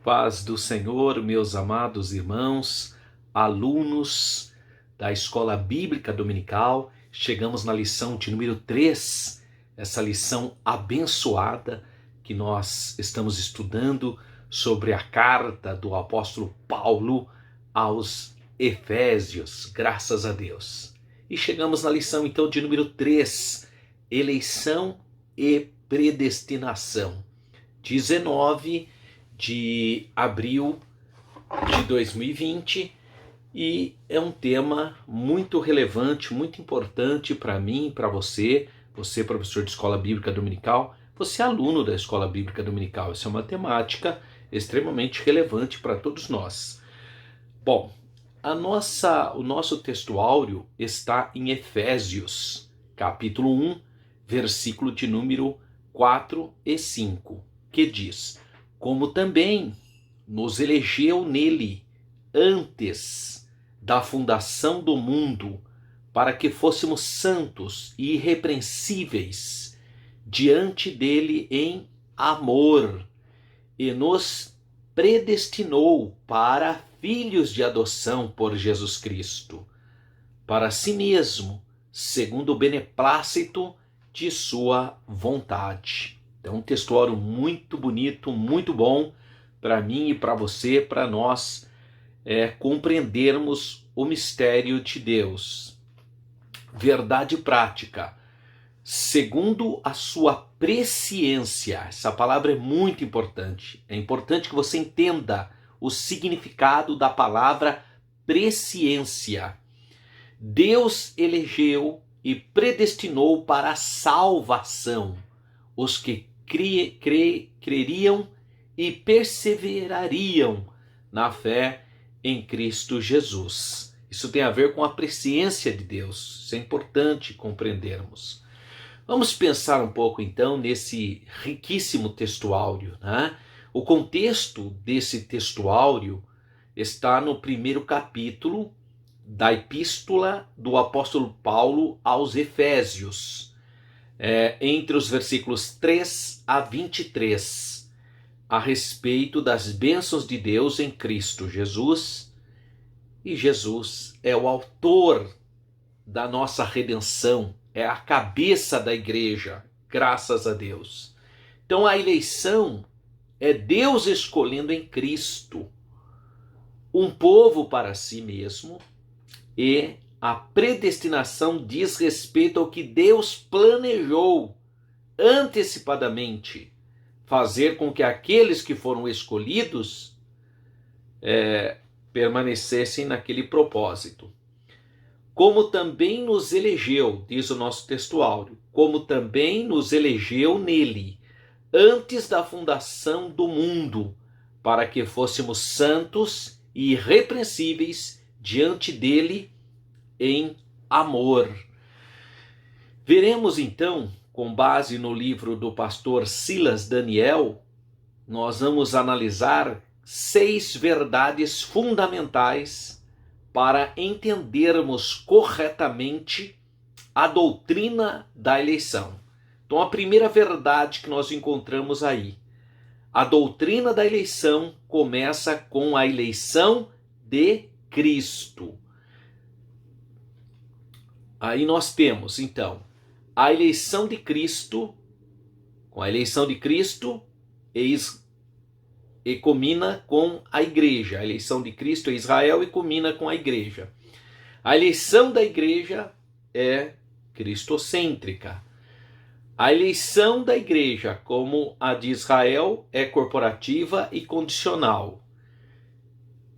paz do Senhor, meus amados irmãos, alunos da Escola Bíblica Dominical. Chegamos na lição de número 3, essa lição abençoada que nós estamos estudando sobre a carta do apóstolo Paulo aos Efésios, graças a Deus. E chegamos na lição então de número 3, eleição e predestinação, 19 de abril de 2020, e é um tema muito relevante, muito importante para mim, para você, professor de Escola Bíblica Dominical, você aluno da Escola Bíblica Dominical. Essa é uma temática extremamente relevante para todos nós. Bom, o nosso textuário está em Efésios, capítulo 1, versículo de número 4 e 5, que diz: como também nos elegeu nele antes da fundação do mundo, para que fôssemos santos e irrepreensíveis diante dele em amor, e nos predestinou para filhos de adoção por Jesus Cristo, para si mesmo, segundo o beneplácito de sua vontade. Então, um textuário muito bonito, muito bom para mim e para você, para nós compreendermos o mistério de Deus. Verdade prática, segundo a sua presciência. Essa palavra é muito importante. É importante que você entenda o significado da palavra presciência. Deus elegeu e predestinou para a salvação os que creriam e perseverariam na fé em Cristo Jesus. Isso tem a ver com a presciência de Deus. Isso é importante compreendermos. Vamos pensar um pouco então nesse riquíssimo textuário, né? O contexto desse textuário está no primeiro capítulo da epístola do apóstolo Paulo aos Efésios, entre os versículos 3 a 23, a respeito das bênçãos de Deus em Cristo Jesus. E Jesus é o autor da nossa redenção, é a cabeça da igreja, graças a Deus. Então a eleição é Deus escolhendo em Cristo um povo para si mesmo, e a predestinação diz respeito ao que Deus planejou antecipadamente fazer com que aqueles que foram escolhidos permanecessem naquele propósito. Como também nos elegeu, diz o nosso textuário, como também nos elegeu nele, antes da fundação do mundo, para que fôssemos santos e irrepreensíveis diante dele em amor. Veremos então, com base no livro do pastor Silas Daniel, nós vamos analisar 6 verdades fundamentais para entendermos corretamente a doutrina da eleição. Então, a primeira verdade que nós encontramos aí: a doutrina da eleição começa com a eleição de Cristo. Aí nós temos, então, a eleição de Cristo. Com a eleição de Cristo, e culmina com a igreja. A eleição de Cristo é Israel e culmina com a igreja. A eleição da igreja é cristocêntrica. A eleição da igreja, como a de Israel, é corporativa e condicional.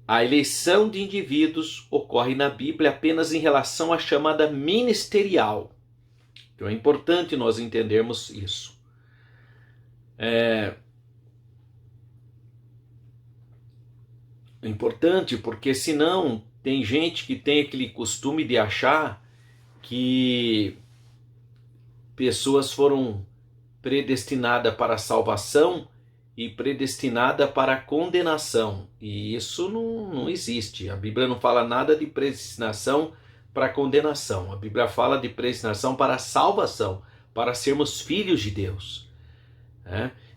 A eleição de indivíduos ocorre na Bíblia apenas em relação à chamada ministerial. Então é importante nós entendermos isso. É importante porque senão tem gente que tem aquele costume de achar que pessoas foram predestinadas para a salvação e predestinada para a condenação. E isso não existe. A Bíblia não fala nada de predestinação para condenação. A Bíblia fala de predestinação para a salvação, para sermos filhos de Deus.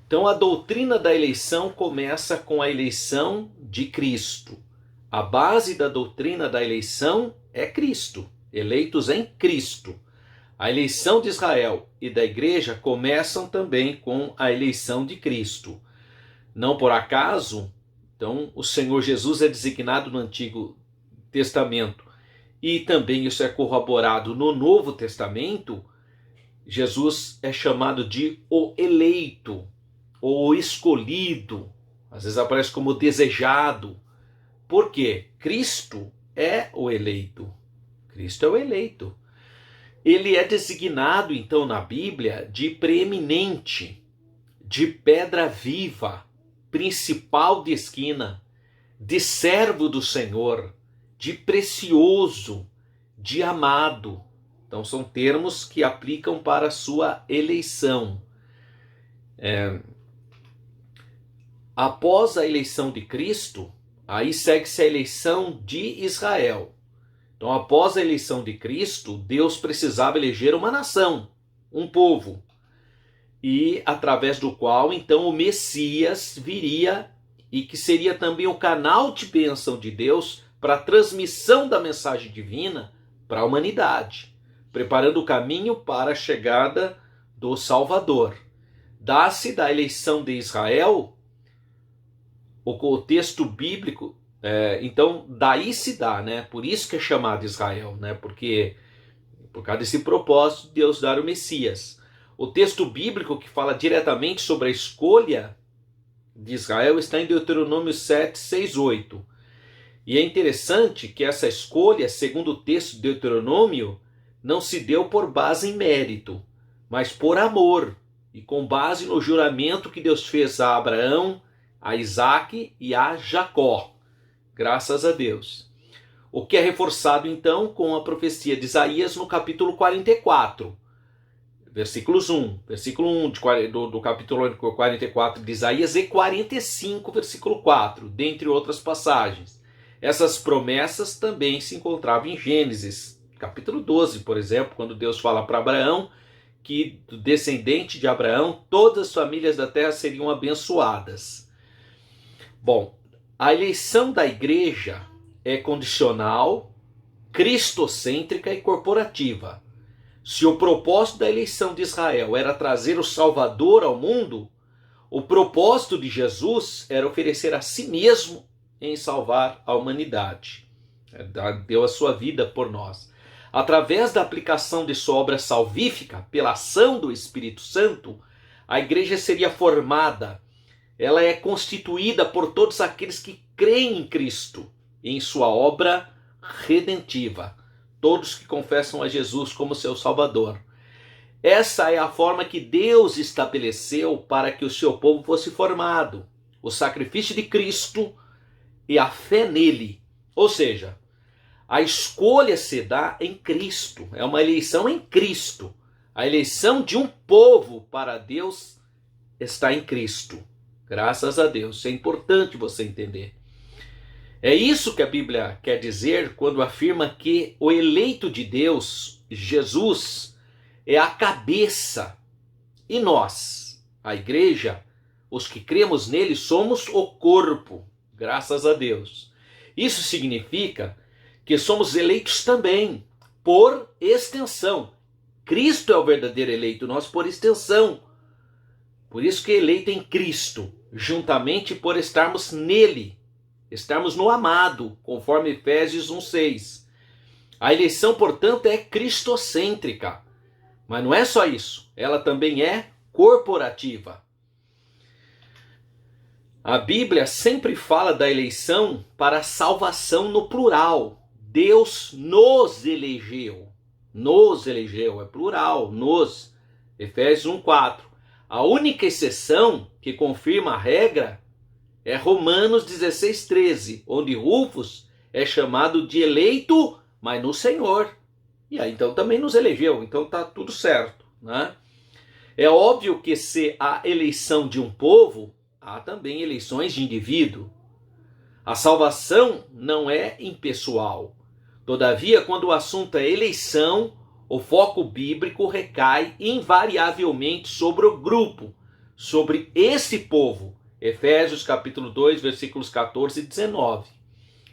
Então a doutrina da eleição começa com a eleição de Cristo. A base da doutrina da eleição é Cristo, eleitos em Cristo. A eleição de Israel e da igreja começam também com a eleição de Cristo. Não por acaso, então, o Senhor Jesus é designado no Antigo Testamento e também isso é corroborado no Novo Testamento. Jesus é chamado de o eleito, ou o escolhido, às vezes aparece como desejado. Por quê? Cristo é o eleito. Cristo é o eleito. Ele é designado, então, na Bíblia, de preeminente, de pedra viva, principal de esquina, de servo do Senhor, de precioso, de amado. Então são termos que aplicam para a sua eleição. Após a eleição de Cristo, aí segue-se a eleição de Israel. Então, após a eleição de Cristo, Deus precisava eleger uma nação, um povo, e através do qual, então, o Messias viria e que seria também o canal de bênção de Deus para a transmissão da mensagem divina para a humanidade, preparando o caminho para a chegada do Salvador. Dá-se da eleição de Israel o texto bíblico, então daí se dá, né? Por isso que é chamado Israel, né? Porque por causa desse propósito de Deus dar o Messias. O texto bíblico que fala diretamente sobre a escolha de Israel está em Deuteronômio 7, 6, 8. E é interessante que essa escolha, segundo o texto de Deuteronômio, não se deu por base em mérito, mas por amor, e com base no juramento que Deus fez a Abraão, a Isaque e a Jacó. Graças a Deus. O que é reforçado então com a profecia de Isaías no capítulo 44. Versículos 1, versículo 1 do capítulo 44 de Isaías e 45, versículo 4, dentre outras passagens. Essas promessas também se encontravam em Gênesis, capítulo 12, por exemplo, quando Deus fala para Abraão que do descendente de Abraão todas as famílias da terra seriam abençoadas. Bom, a eleição da igreja é condicional, cristocêntrica e corporativa. Se o propósito da eleição de Israel era trazer o Salvador ao mundo, o propósito de Jesus era oferecer a si mesmo em salvar a humanidade. Deu a sua vida por nós. Através da aplicação de sua obra salvífica, pela ação do Espírito Santo, a igreja seria formada. Ela é constituída por todos aqueles que creem em Cristo, em sua obra redentiva. Todos que confessam a Jesus como seu Salvador. Essa é a forma que Deus estabeleceu para que o seu povo fosse formado. O sacrifício de Cristo e a fé nele. Ou seja, a escolha se dá em Cristo. É uma eleição em Cristo. A eleição de um povo para Deus está em Cristo. Graças a Deus. Isso é importante você entender. É isso que a Bíblia quer dizer quando afirma que o eleito de Deus, Jesus, é a cabeça. E nós, a igreja, os que cremos nele, somos o corpo. Graças a Deus. Isso significa que somos eleitos também, por extensão. Cristo é o verdadeiro eleito, nós por extensão. Por isso que é eleito em Cristo, juntamente por estarmos nele. Estarmos no amado, conforme Efésios 1,6. A eleição, portanto, é cristocêntrica. Mas não é só isso. Ela também é corporativa. A Bíblia sempre fala da eleição para a salvação no plural. Deus nos elegeu. Nos elegeu, é plural, nos. Efésios 1,4. A única exceção que confirma a regra é Romanos 16,13, onde Rufus é chamado de eleito, mas no Senhor. E aí então também nos elegeu, então está tudo certo, né? É óbvio que se há eleição de um povo, há também eleições de indivíduo. A salvação não é impessoal. Todavia, quando o assunto é eleição, o foco bíblico recai invariavelmente sobre o grupo, sobre esse povo. Efésios capítulo 2, versículos 14 e 19.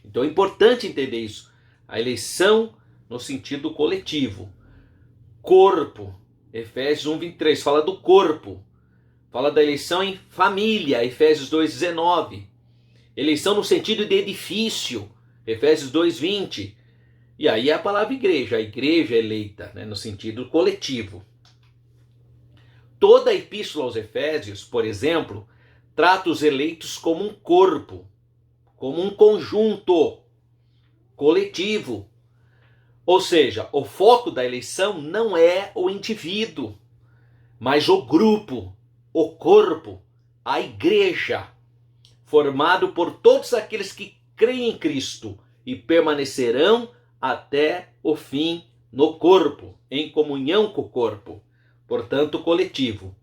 Então é importante entender isso. A eleição no sentido coletivo. Corpo. Efésios 1, 23 fala do corpo. Fala da eleição em família. Efésios 2, 19. Eleição no sentido de edifício. Efésios 2, 20. E aí é a palavra igreja. A igreja eleita, né, no sentido coletivo. Toda a epístola aos Efésios, por exemplo, trata os eleitos como um corpo, como um conjunto coletivo. Ou seja, o foco da eleição não é o indivíduo, mas o grupo, o corpo, a igreja, formado por todos aqueles que creem em Cristo e permanecerão até o fim no corpo, em comunhão com o corpo, portanto coletivo.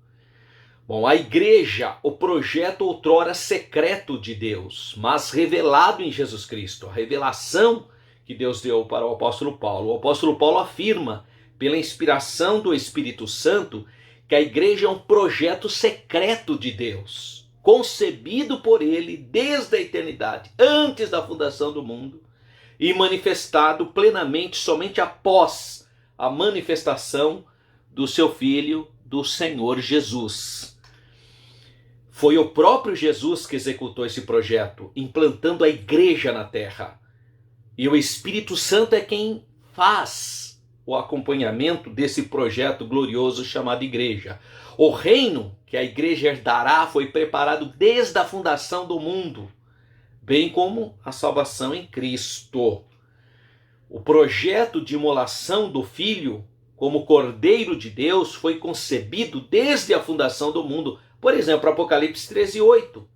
Bom, a igreja, o projeto outrora secreto de Deus, mas revelado em Jesus Cristo, a revelação que Deus deu para o apóstolo Paulo. O apóstolo Paulo afirma, pela inspiração do Espírito Santo, que a igreja é um projeto secreto de Deus, concebido por ele desde a eternidade, antes da fundação do mundo, e manifestado plenamente somente após a manifestação do seu Filho, do Senhor Jesus. Foi o próprio Jesus que executou esse projeto, implantando a igreja na terra. E o Espírito Santo é quem faz o acompanhamento desse projeto glorioso chamado igreja. O reino que a igreja herdará foi preparado desde a fundação do mundo, bem como a salvação em Cristo. O projeto de imolação do Filho, como Cordeiro de Deus, foi concebido desde a fundação do mundo. Por exemplo, Apocalipse 13:8.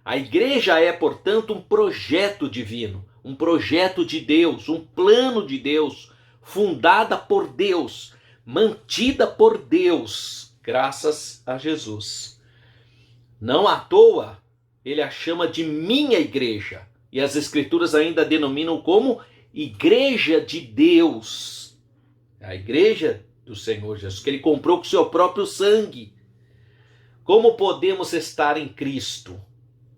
A igreja é, portanto, um projeto divino, um projeto de Deus, um plano de Deus, fundada por Deus, mantida por Deus, graças a Jesus. Não à toa, ele a chama de minha igreja, e as Escrituras ainda denominam como igreja de Deus. A igreja do Senhor Jesus, que ele comprou com seu próprio sangue. Como podemos estar em Cristo?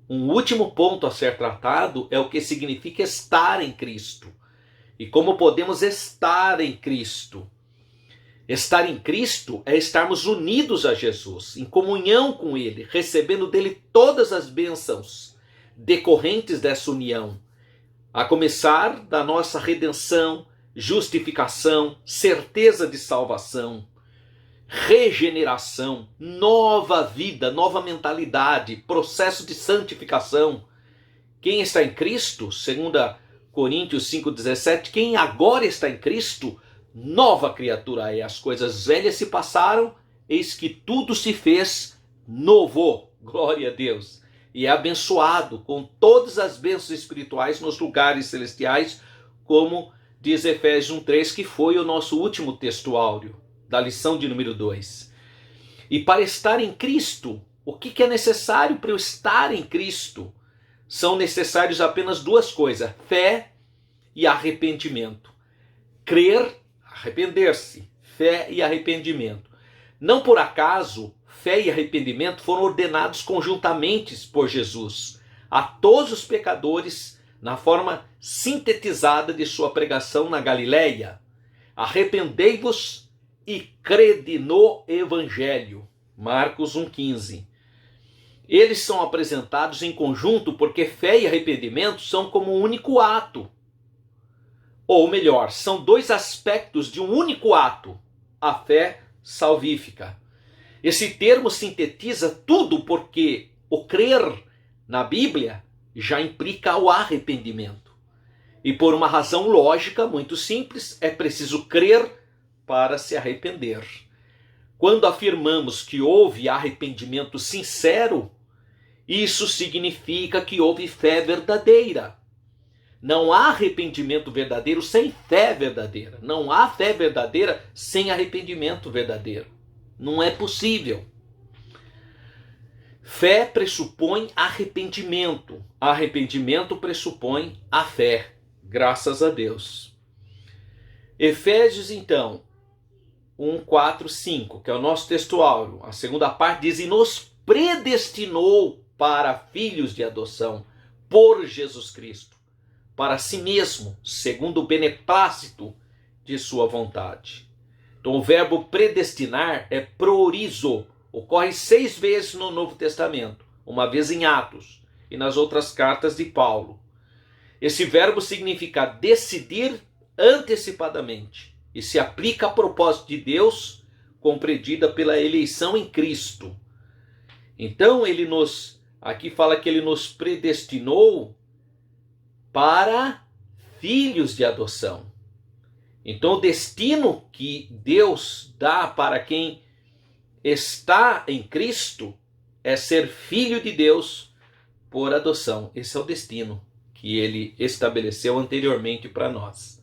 Um último ponto a ser tratado é o que significa estar em Cristo. E como podemos estar em Cristo? Estar em Cristo é estarmos unidos a Jesus, em comunhão com Ele, recebendo dele todas as bênçãos decorrentes dessa união, a começar da nossa redenção, justificação, certeza de salvação, regeneração, nova vida, nova mentalidade, processo de santificação. Quem está em Cristo, 2 Coríntios 5,17, quem agora está em Cristo, nova criatura é. As coisas velhas se passaram, eis que tudo se fez novo. Glória a Deus. E é abençoado com todas as bênçãos espirituais nos lugares celestiais, como diz Efésios 1,3, que foi o nosso último texto áureo da lição de número 2. E para estar em Cristo, o que é necessário para eu estar em Cristo? São necessários apenas duas coisas: fé e arrependimento. Crer, arrepender-se. Fé e arrependimento. Não por acaso, fé e arrependimento foram ordenados conjuntamente por Jesus a todos os pecadores na forma sintetizada de sua pregação na Galileia. Arrependei-vos e crede no Evangelho. Marcos 1,15. Eles são apresentados em conjunto porque fé e arrependimento são como um único ato. Ou melhor, são dois aspectos de um único ato, a fé salvífica. Esse termo sintetiza tudo porque o crer na Bíblia já implica o arrependimento. E por uma razão lógica muito simples, é preciso crer para se arrepender. Quando afirmamos que houve arrependimento sincero, isso significa que houve fé verdadeira. Não há arrependimento verdadeiro sem fé verdadeira. Não há fé verdadeira sem arrependimento verdadeiro. Não é possível. Fé pressupõe arrependimento. Arrependimento pressupõe a fé. Graças a Deus. Efésios, então, 1, 4, 5, que é o nosso texto áureo. A segunda parte diz: e nos predestinou para filhos de adoção por Jesus Cristo, para si mesmo, segundo o beneplácito de sua vontade. Então o verbo predestinar é proorizo, ocorre 6 vezes no Novo Testamento, uma vez em Atos e nas outras cartas de Paulo. Esse verbo significa decidir antecipadamente e se aplica a propósito de Deus, compreendida pela eleição em Cristo. Então aqui fala que ele nos predestinou para filhos de adoção. Então o destino que Deus dá para quem está em Cristo é ser filho de Deus por adoção. Esse é o destino que ele estabeleceu anteriormente para nós.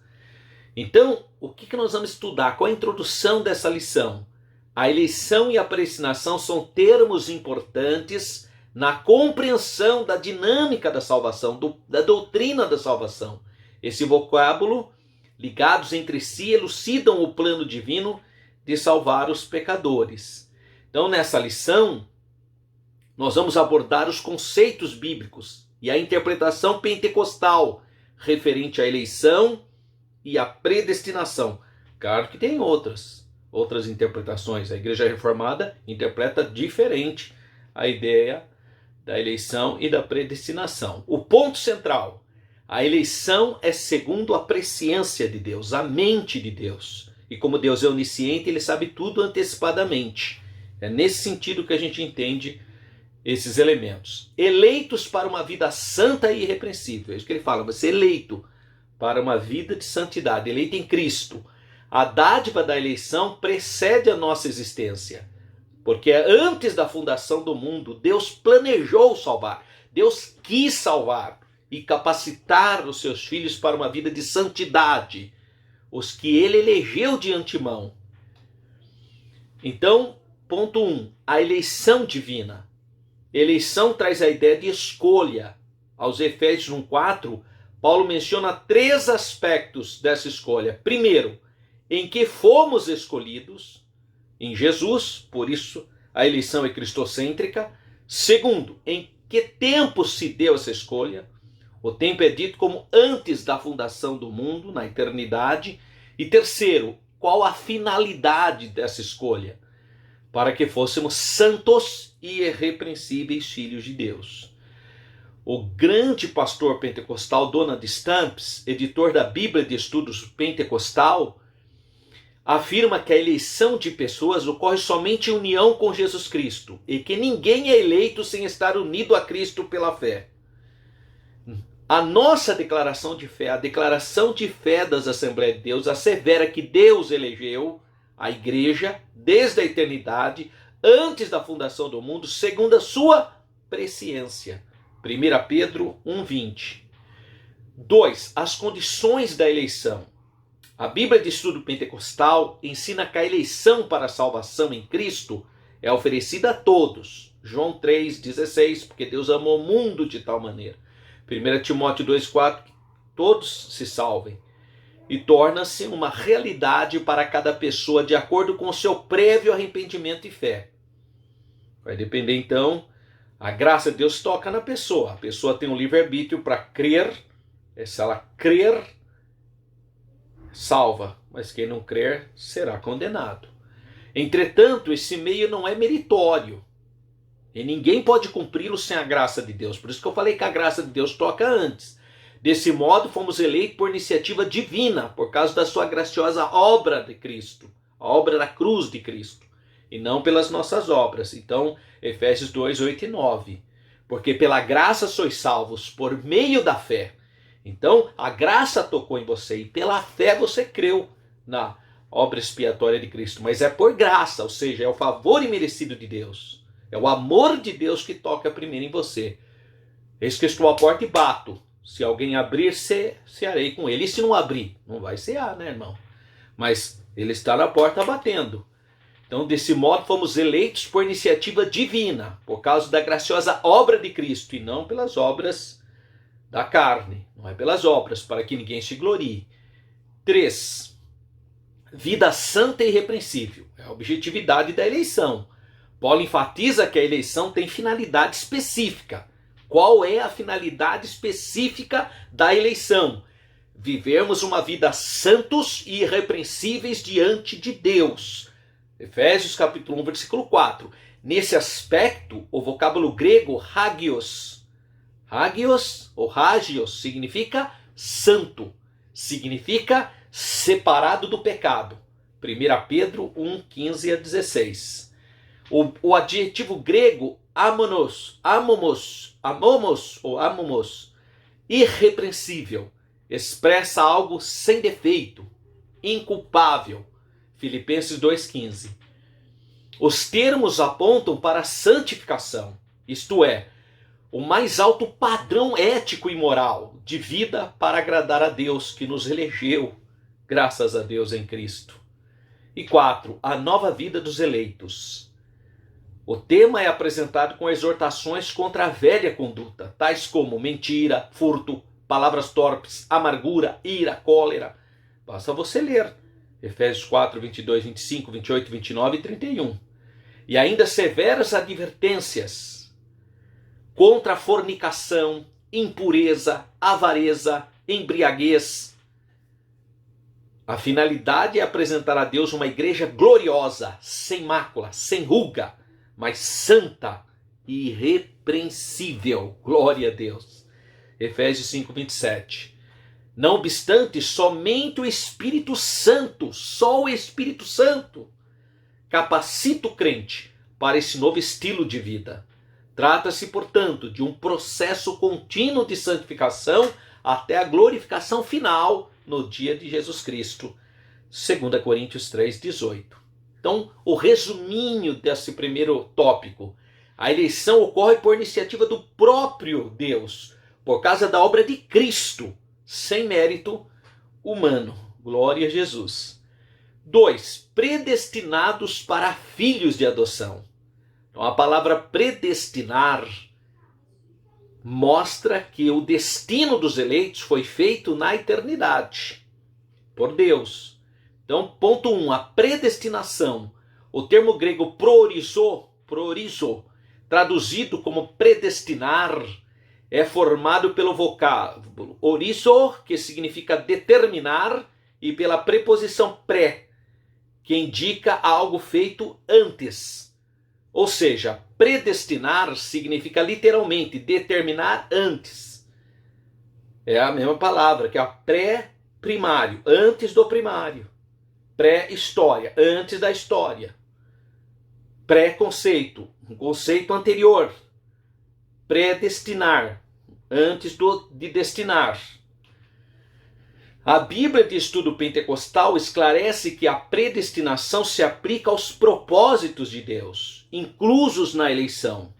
Então, o que nós vamos estudar? Qual a introdução dessa lição? A eleição e a predestinação são termos importantes na compreensão da dinâmica da salvação, da doutrina da salvação. Esse vocábulo, ligados entre si, elucidam o plano divino de salvar os pecadores. Então, nessa lição, nós vamos abordar os conceitos bíblicos e a interpretação pentecostal referente à eleição e à predestinação. Claro que tem outras interpretações. A Igreja Reformada interpreta diferente a ideia da eleição e da predestinação. O ponto central: a eleição é segundo a presciência de Deus, a mente de Deus. E como Deus é onisciente, ele sabe tudo antecipadamente. É nesse sentido que a gente entende esses elementos. Eleitos para uma vida santa e irrepreensível. É isso que ele fala, você é eleito para uma vida de santidade, eleito em Cristo. A dádiva da eleição precede a nossa existência, porque antes da fundação do mundo, Deus planejou salvar, Deus quis salvar e capacitar os seus filhos para uma vida de santidade, os que ele elegeu de antemão. Então, ponto 1, a eleição divina. Eleição traz a ideia de escolha. Aos Efésios 1:4, Paulo menciona 3 aspectos dessa escolha. Primeiro, em que fomos escolhidos em Jesus, por isso a eleição é cristocêntrica. Segundo, em que tempo se deu essa escolha? O tempo é dito como antes da fundação do mundo, na eternidade. E terceiro, qual a finalidade dessa escolha? Para que fôssemos santos e irrepreensíveis filhos de Deus. O grande pastor pentecostal Donald Stamps, editor da Bíblia de Estudos Pentecostal, afirma que a eleição de pessoas ocorre somente em união com Jesus Cristo e que ninguém é eleito sem estar unido a Cristo pela fé. A nossa declaração de fé, a declaração de fé das Assembleias de Deus, assevera que Deus elegeu a igreja desde a eternidade, antes da fundação do mundo, segundo a sua presciência. 1 Pedro 1:20. 2. As condições da eleição. A Bíblia de Estudo Pentecostal ensina que a eleição para a salvação em Cristo é oferecida a todos. João 3:16, porque Deus amou o mundo de tal maneira. 1 Timóteo 2:4, que todos se salvem. E torna-se uma realidade para cada pessoa de acordo com o seu prévio arrependimento e fé. Vai depender então, a graça de Deus toca na pessoa. A pessoa tem um livre-arbítrio para crer. Se ela crer, salva. Mas quem não crer, será condenado. Entretanto, esse meio não é meritório. E ninguém pode cumpri-lo sem a graça de Deus. Por isso que eu falei que a graça de Deus toca antes. Desse modo, fomos eleitos por iniciativa divina, por causa da sua graciosa obra de Cristo, a obra da cruz de Cristo, e não pelas nossas obras. Então, Efésios 2:8 e 9. Porque pela graça sois salvos por meio da fé. Então, a graça tocou em você e pela fé você creu na obra expiatória de Cristo. Mas é por graça, ou seja, é o favor imerecido de Deus. É o amor de Deus que toca primeiro em você. Eis que estou à porta e bato. Se alguém abrir, cearei com ele. E se não abrir? Não vai cear, né, irmão? Mas ele está na porta batendo. Então, desse modo, fomos eleitos por iniciativa divina, por causa da graciosa obra de Cristo, e não pelas obras da carne. Não é pelas obras, para que ninguém se glorie. 3. Vida santa e irrepreensível. É a objetividade da eleição. Paulo enfatiza que a eleição tem finalidade específica. Qual é a finalidade específica da eleição? Vivermos uma vida santos e irrepreensíveis diante de Deus. Efésios capítulo 1, versículo 4. Nesse aspecto, o vocábulo grego hagios, hagios ou hagios significa santo, significa separado do pecado. 1 Pedro 1, 15 a 16. O adjetivo grego amomos, irrepreensível, expressa algo sem defeito, inculpável. Filipenses 2,15. Os termos apontam para a santificação, isto é, o mais alto padrão ético e moral de vida para agradar a Deus que nos elegeu, graças a Deus em Cristo. E 4. A nova vida dos eleitos. O tema é apresentado com exortações contra a velha conduta, tais como mentira, furto, palavras torpes, amargura, ira, cólera. Basta você ler Efésios 4, 22, 25, 28, 29 e 31. E ainda severas advertências contra a fornicação, impureza, avareza, embriaguez. A finalidade é apresentar a Deus uma igreja gloriosa, sem mácula, sem ruga, mas santa e irrepreensível. Glória a Deus. Efésios 5, 27. Não obstante, somente o Espírito Santo, só o Espírito Santo, capacita o crente para esse novo estilo de vida. Trata-se, portanto, de um processo contínuo de santificação até a glorificação final no dia de Jesus Cristo. 2 Coríntios 3, 18. Então, o resuminho desse primeiro tópico. A eleição ocorre por iniciativa do próprio Deus, por causa da obra de Cristo, sem mérito humano. Glória a Jesus. 2. Predestinados para filhos de adoção. Então, a palavra predestinar mostra que o destino dos eleitos foi feito na eternidade, por Deus. Então, ponto 1, a predestinação. O termo grego proorizo, traduzido como predestinar, é formado pelo vocábulo orizo, que significa determinar, e pela preposição pré, que indica algo feito antes. Ou seja, predestinar significa literalmente determinar antes. É a mesma palavra, que é a pré-primário, antes do primário. Pré-história, antes da história. Pré-conceito, um conceito anterior. Predestinar, antes de destinar. A Bíblia de Estudo Pentecostal esclarece que a predestinação se aplica aos propósitos de Deus, inclusos na eleição.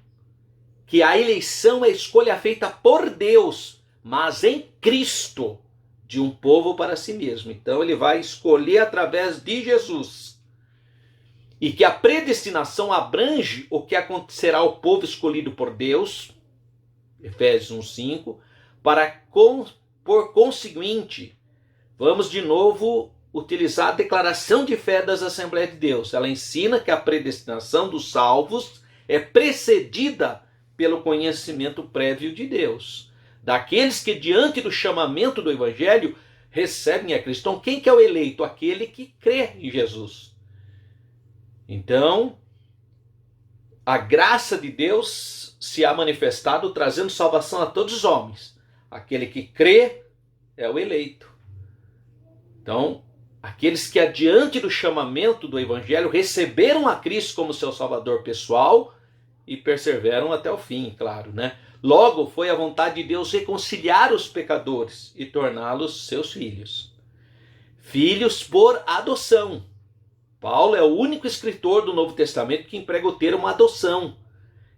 Que a eleição é a escolha feita por Deus, mas em Cristo, de um povo para si mesmo. Então ele vai escolher através de Jesus. E que a predestinação abrange o que acontecerá ao povo escolhido por Deus, Efésios 1:5, por conseguinte, vamos de novo utilizar a declaração de fé das Assembleias de Deus. Ela ensina que a predestinação dos salvos é precedida pelo conhecimento prévio de Deus. Daqueles que diante do chamamento do Evangelho recebem a Cristo. Então quem que é o eleito? Aquele que crê em Jesus. Então, a graça de Deus se há manifestado trazendo salvação a todos os homens. Aquele que crê é o eleito. Então, aqueles que adiante do chamamento do Evangelho receberam a Cristo como seu Salvador pessoal e perseveram até o fim, claro, né? Logo, foi a vontade de Deus reconciliar os pecadores e torná-los seus filhos. Filhos por adoção. Paulo é o único escritor do Novo Testamento que emprega o termo adoção.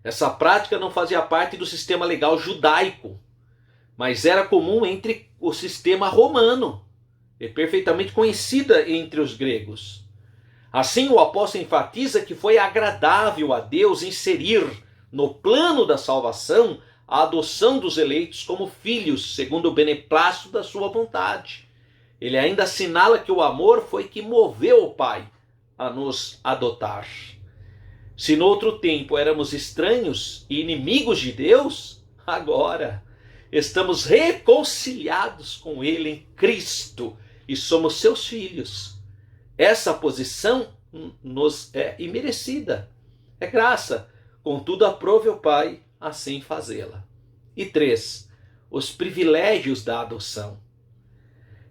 Essa prática não fazia parte do sistema legal judaico, mas era comum entre o sistema romano. É perfeitamente conhecida entre os gregos. Assim, o apóstolo enfatiza que foi agradável a Deus inserir no plano da salvação a adoção dos eleitos como filhos, segundo o beneplácito da sua vontade. Ele ainda assinala que o amor foi que moveu o Pai a nos adotar. Se no outro tempo éramos estranhos e inimigos de Deus, agora estamos reconciliados com Ele em Cristo e somos seus filhos. Essa posição nos é imerecida. É graça. Contudo, aprove o Pai assim fazê-la. E 3. Os privilégios da adoção.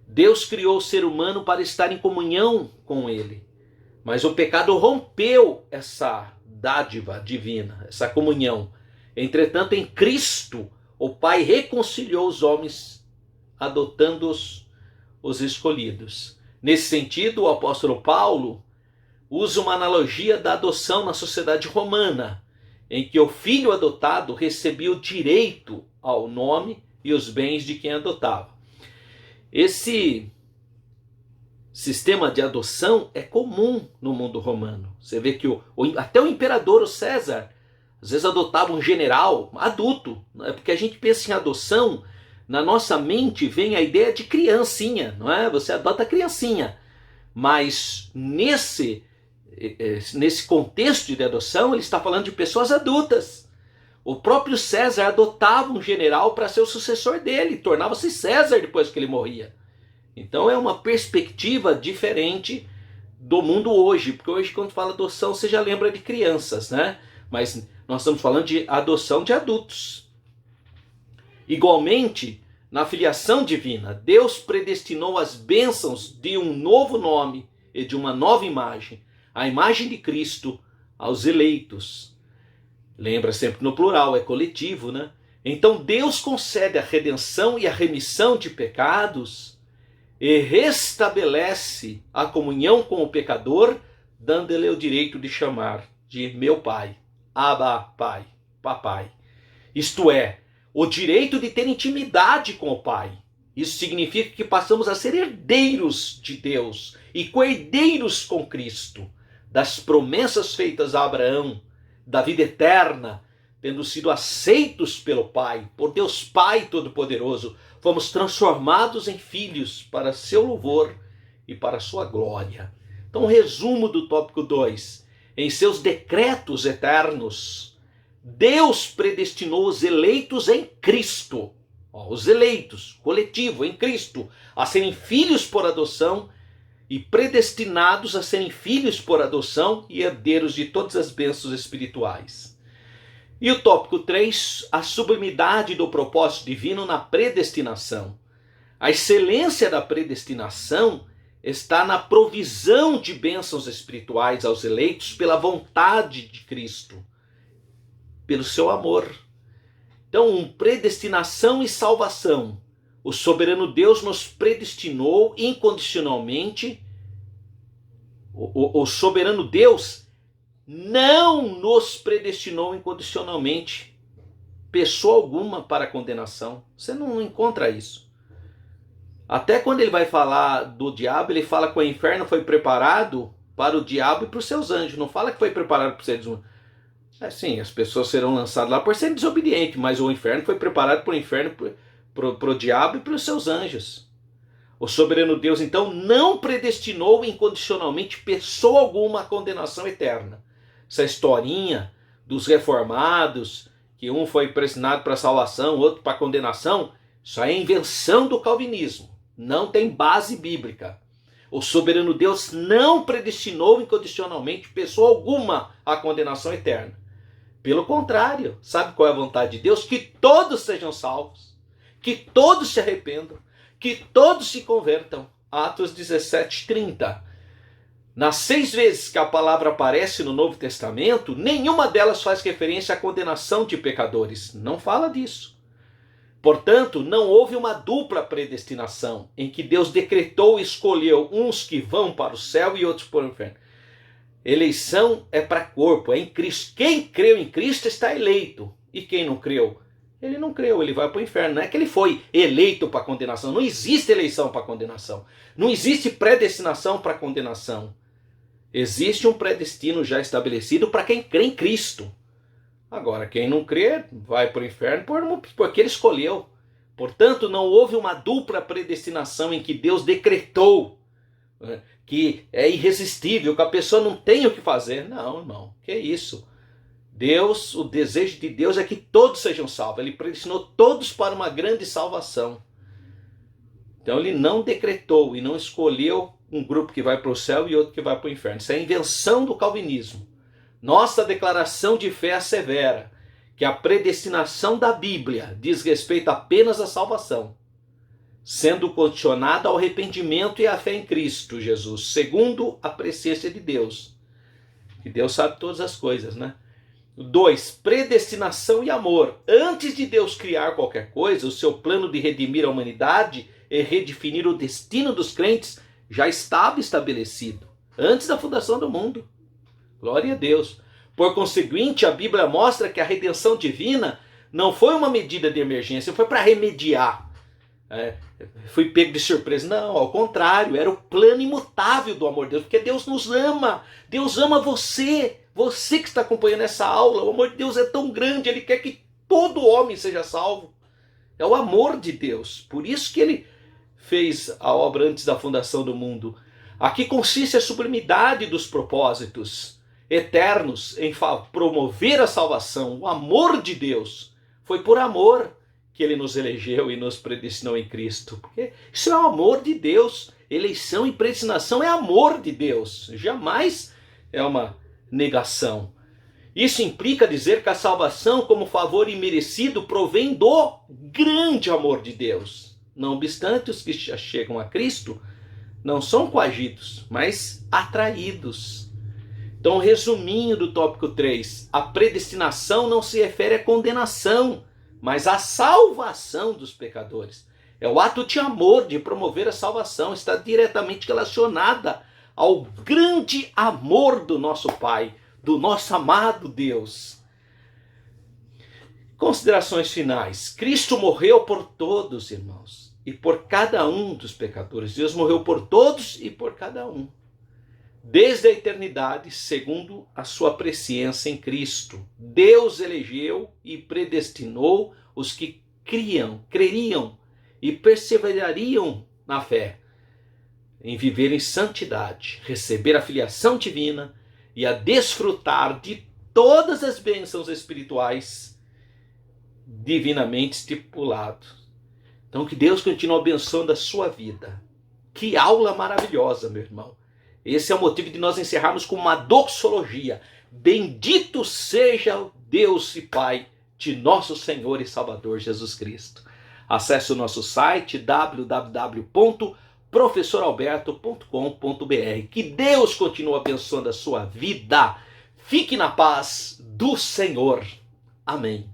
Deus criou o ser humano para estar em comunhão com Ele. Mas o pecado rompeu essa dádiva divina, essa comunhão. Entretanto, em Cristo, o Pai reconciliou os homens, adotando-os os escolhidos. Nesse sentido, o apóstolo Paulo usa uma analogia da adoção na sociedade romana, em que o filho adotado recebia o direito ao nome e os bens de quem adotava. Esse sistema de adoção é comum no mundo romano. Você vê que até o imperador, o César, às vezes adotava um general adulto. Porque a gente pensa em adoção, na nossa mente vem a ideia de criancinha, não é? Você adota a criancinha. Mas nesse contexto de adoção, ele está falando de pessoas adultas. O próprio César adotava um general para ser o sucessor dele, tornava-se César depois que ele morria. Então é uma perspectiva diferente do mundo hoje, porque hoje quando fala adoção você já lembra de crianças, né? Mas nós estamos falando de adoção de adultos. Igualmente, na filiação divina, Deus predestinou as bênçãos de um novo nome e de uma nova imagem, a imagem de Cristo, aos eleitos. Lembra sempre no plural, é coletivo, né? Então Deus concede a redenção e a remissão de pecados e restabelece a comunhão com o pecador, dando-lhe o direito de chamar de meu pai, Abba, pai, papai. Isto é, o direito de ter intimidade com o Pai. Isso significa que passamos a ser herdeiros de Deus e co-herdeiros com Cristo, das promessas feitas a Abraão, da vida eterna, tendo sido aceitos pelo Pai, por Deus Pai Todo-Poderoso, fomos transformados em filhos para seu louvor e para sua glória. Então, resumo do tópico 2. Em seus decretos eternos, Deus predestinou os eleitos em Cristo, os eleitos, coletivo, em Cristo, a serem filhos por adoção e predestinados a serem filhos por adoção e herdeiros de todas as bênçãos espirituais. E o tópico 3, a sublimidade do propósito divino na predestinação. A excelência da predestinação está na provisão de bênçãos espirituais aos eleitos pela vontade de Cristo, pelo seu amor. Então, predestinação e salvação. O soberano Deus nos predestinou incondicionalmente. O soberano Deus não nos predestinou incondicionalmente pessoa alguma para a condenação. Você não encontra isso. Até quando ele vai falar do diabo, ele fala que o inferno foi preparado para o diabo e para os seus anjos. Não fala que foi preparado para os seres humanos. Sim, as pessoas serão lançadas lá por serem desobedientes, mas o inferno foi preparado para o inferno, para o diabo e para os seus anjos. O soberano Deus, então, não predestinou incondicionalmente pessoa alguma à condenação eterna. Essa historinha dos reformados, que um foi predestinado para a salvação, outro para a condenação, isso é invenção do calvinismo. Não tem base bíblica. O soberano Deus não predestinou incondicionalmente pessoa alguma à condenação eterna. Pelo contrário, sabe qual é a vontade de Deus? Que todos sejam salvos, que todos se arrependam, que todos se convertam. Atos 17:30. Nas 6 vezes que a palavra aparece no Novo Testamento, nenhuma delas faz referência à condenação de pecadores. Não fala disso. Portanto, não houve uma dupla predestinação, em que Deus decretou e escolheu uns que vão para o céu e outros para o inferno. Eleição é para corpo, é em Cristo. Quem creu em Cristo está eleito. E quem não creu? Ele não creu, ele vai para o inferno. Não é que ele foi eleito para condenação. Não existe eleição para condenação. Não existe predestinação para condenação. Existe um predestino já estabelecido para quem crê em Cristo. Agora, quem não crê vai para o inferno porque ele escolheu. Portanto, não houve uma dupla predestinação em que Deus decretou que é irresistível, que a pessoa não tem o que fazer. Não, irmão, que isso? Deus, o desejo de Deus é que todos sejam salvos. Ele predestinou todos para uma grande salvação. Então ele não decretou e não escolheu um grupo que vai para o céu e outro que vai para o inferno. Isso é a invenção do calvinismo. Nossa declaração de fé assevera que a predestinação da Bíblia diz respeito apenas à salvação, sendo condicionada ao arrependimento e à fé em Cristo Jesus, segundo a presciência de Deus. Que Deus sabe todas as coisas, né? 2. Predestinação e amor. Antes de Deus criar qualquer coisa, o seu plano de redimir a humanidade e redefinir o destino dos crentes já estava estabelecido, antes da fundação do mundo. Glória a Deus. Por conseguinte, a Bíblia mostra que a redenção divina não foi uma medida de emergência, foi para remediar. Fui pego de surpresa. Não, ao contrário, era o plano imutável do amor de Deus, porque Deus nos ama. Deus ama você. Você que está acompanhando essa aula, o amor de Deus é tão grande, Ele quer que todo homem seja salvo. É o amor de Deus. Por isso que Ele fez a obra antes da fundação do mundo. Aqui consiste a sublimidade dos propósitos eternos em promover a salvação. O amor de Deus. Foi por amor que Ele nos elegeu e nos predestinou em Cristo. Porque isso é o amor de Deus. Eleição e predestinação é amor de Deus. Jamais é uma negação. Isso implica dizer que a salvação, como favor imerecido, provém do grande amor de Deus. Não obstante, os que já chegam a Cristo não são coagidos, mas atraídos. Então, resuminho do tópico 3, a predestinação não se refere à condenação, mas à salvação dos pecadores. É o ato de amor, de promover a salvação, está diretamente relacionada ao grande amor do nosso Pai, do nosso amado Deus. Considerações finais. Cristo morreu por todos, irmãos, e por cada um dos pecadores. Deus morreu por todos e por cada um. Desde a eternidade, segundo a sua presciência em Cristo. Deus elegeu e predestinou os que creriam e perseverariam na fé, em viver em santidade, receber a filiação divina e a desfrutar de todas as bênçãos espirituais divinamente estipuladas. Então que Deus continue abençoando a sua vida. Que aula maravilhosa, meu irmão. Esse é o motivo de nós encerrarmos com uma doxologia. Bendito seja o Deus e Pai de nosso Senhor e Salvador Jesus Cristo. Acesse o nosso site www.professoralberto.com.br. Que Deus continue abençoando a sua vida. Fique na paz do Senhor. Amém.